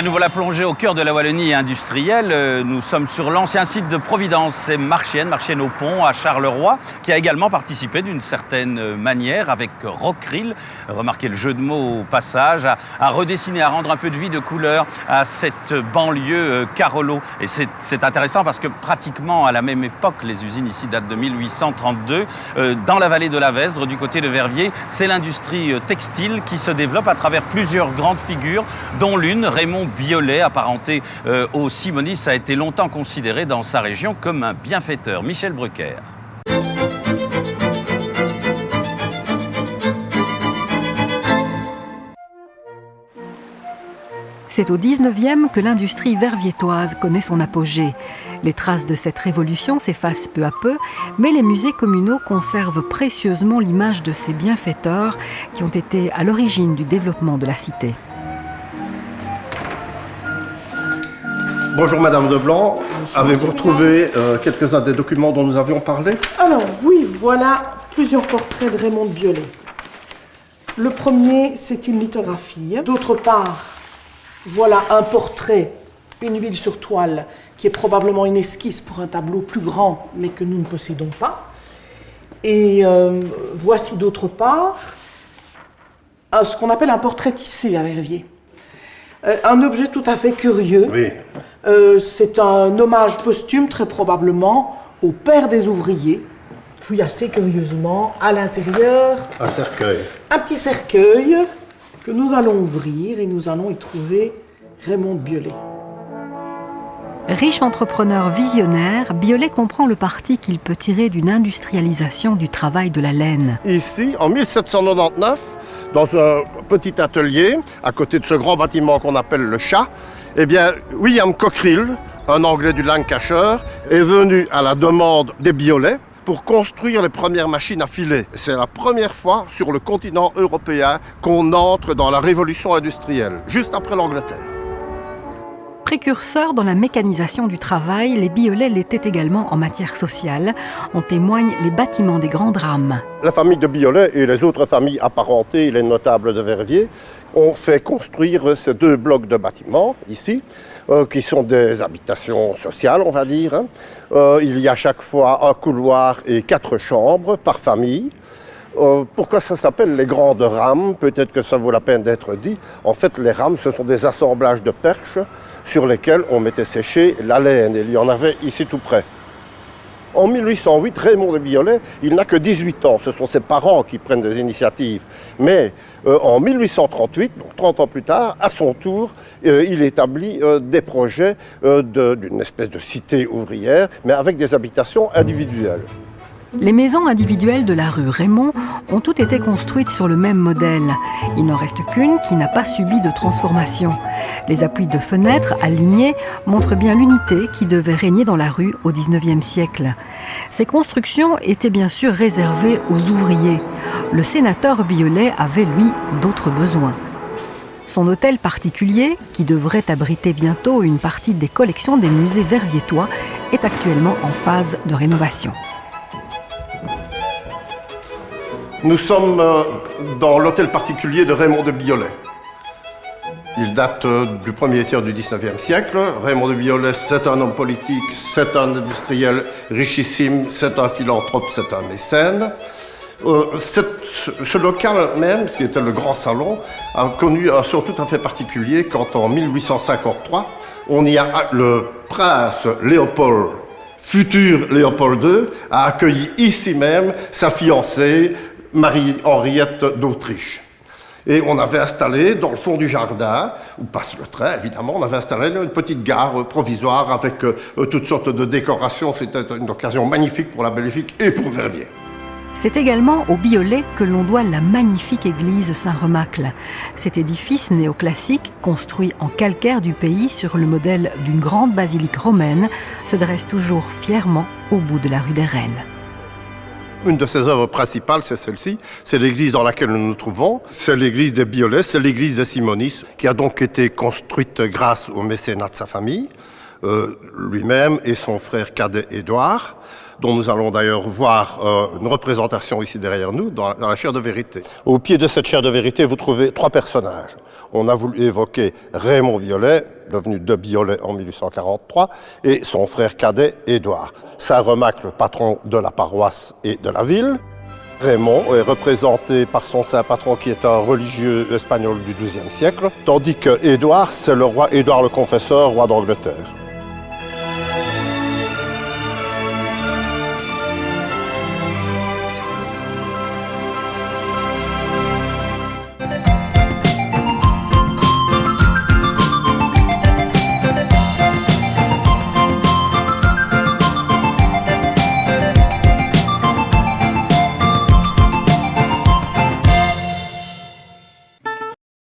nous voilà plongés au cœur de la Wallonie industrielle. Nous sommes sur l'ancien site de Providence. C'est Marchienne au Pont, à Charleroi, qui a également participé d'une certaine manière avec Rockrill. Remarquez le jeu de mots au passage, à redessiner, à rendre un peu de vie, de couleur à cette banlieue Carolo. Et c'est intéressant parce que pratiquement à la même époque, les usines ici datent de 1832. Dans la vallée de la Vesdre, du côté de Verviers, c'est l'industrie textile qui se développe à travers plusieurs grandes figures, dont l'une, Raymond Biolay, apparenté au Simonis, a été longtemps considéré dans sa région comme un bienfaiteur. Michel Brucker. C'est au 19e que l'industrie verviétoise connaît son apogée. Les traces de cette révolution s'effacent peu à peu, mais les musées communaux conservent précieusement l'image de ces bienfaiteurs qui ont été à l'origine du développement de la cité. Bonjour Madame Deblanc, avez-vous retrouvé quelques-uns des documents dont nous avions parlé? Alors oui, voilà plusieurs portraits de Raymond Biolay. Le premier, c'est une lithographie. D'autre part, voilà un portrait, une huile sur toile, qui est probablement une esquisse pour un tableau plus grand, mais que nous ne possédons pas. Et voici d'autre part ce qu'on appelle un portrait tissé à Verviers. Un objet tout à fait curieux. Oui. C'est un hommage posthume, très probablement, au père des ouvriers. Puis assez curieusement, à l'intérieur, Un cercueil. un petit cercueil que nous allons ouvrir et nous allons y trouver Raymond Biolay. Riche entrepreneur visionnaire, Biolay comprend le parti qu'il peut tirer d'une industrialisation du travail de la laine. Ici, en 1799, dans un petit atelier, à côté de ce grand bâtiment qu'on appelle le Chat, eh bien, William Cockerill, un Anglais du Lancashire, est venu à la demande des Biolay pour construire les premières machines à filer. C'est la première fois sur le continent européen qu'on entre dans la révolution industrielle, juste après l'Angleterre. Précurseurs dans la mécanisation du travail, les Biolay l'étaient également en matière sociale. En témoignent les bâtiments des grandes rames. La famille de Biolay et les autres familles apparentées, les notables de Verviers, ont fait construire ces deux blocs de bâtiments, ici, qui sont des habitations sociales, on va dire. Il y a chaque fois un couloir et 4 chambres par famille. Pourquoi ça s'appelle les grandes rames? Peut-être que ça vaut la peine d'être dit. En fait, les rames, ce sont des assemblages de perches sur lesquels on mettait sécher la laine. Il y en avait ici tout près. En 1808, Raymond de Biolay, il n'a que 18 ans. Ce sont ses parents qui prennent des initiatives. Mais en 1838, donc 30 ans plus tard, à son tour, il établit des projets d'une espèce de cité ouvrière, mais avec des habitations individuelles. Les maisons individuelles de la rue Raymond ont toutes été construites sur le même modèle. Il n'en reste qu'une qui n'a pas subi de transformation. Les appuis de fenêtres alignés montrent bien l'unité qui devait régner dans la rue au XIXe siècle. Ces constructions étaient bien sûr réservées aux ouvriers. Le sénateur Biolay avait, lui, d'autres besoins. Son hôtel particulier, qui devrait abriter bientôt une partie des collections des musées verviétois, est actuellement en phase de rénovation. Nous sommes dans l'hôtel particulier de Raymond de Biolay. Il date du premier tiers du XIXe siècle. Raymond de Biolay, c'est un homme politique, c'est un industriel richissime, c'est un philanthrope, c'est un mécène. Ce local même, ce qui était le grand salon, a connu un sort tout à fait particulier quand en 1853, on y a le prince Léopold, futur Léopold II, a accueilli ici même sa fiancée, Marie-Henriette d'Autriche. Et on avait installé dans le fond du jardin, où passe le train évidemment, on avait installé une petite gare provisoire avec toutes sortes de décorations. C'était une occasion magnifique pour la Belgique et pour Verviers. C'est également au Biolay que l'on doit la magnifique église Saint-Remacle. Cet édifice néoclassique, construit en calcaire du pays sur le modèle d'une grande basilique romaine, se dresse toujours fièrement au bout de la rue des Reines. Une de ses œuvres principales, c'est celle-ci. C'est l'église dans laquelle nous nous trouvons. C'est l'église des Biolay, c'est l'église des Simonis, qui a donc été construite grâce au mécénat de sa famille, lui-même et son frère cadet Édouard. dont nous allons d'ailleurs voir une représentation ici derrière nous, dans la chaire de vérité. Au pied de cette chaire de vérité, vous trouvez 3 personnages. On a voulu évoquer Raymond Biolay, devenu de Biolay en 1843, et son frère cadet, Édouard. Saint-Remacle, le patron de la paroisse et de la ville. Raymond est représenté par son saint patron qui est un religieux espagnol du XIIe siècle, tandis que Édouard, c'est le roi Édouard le Confesseur, roi d'Angleterre.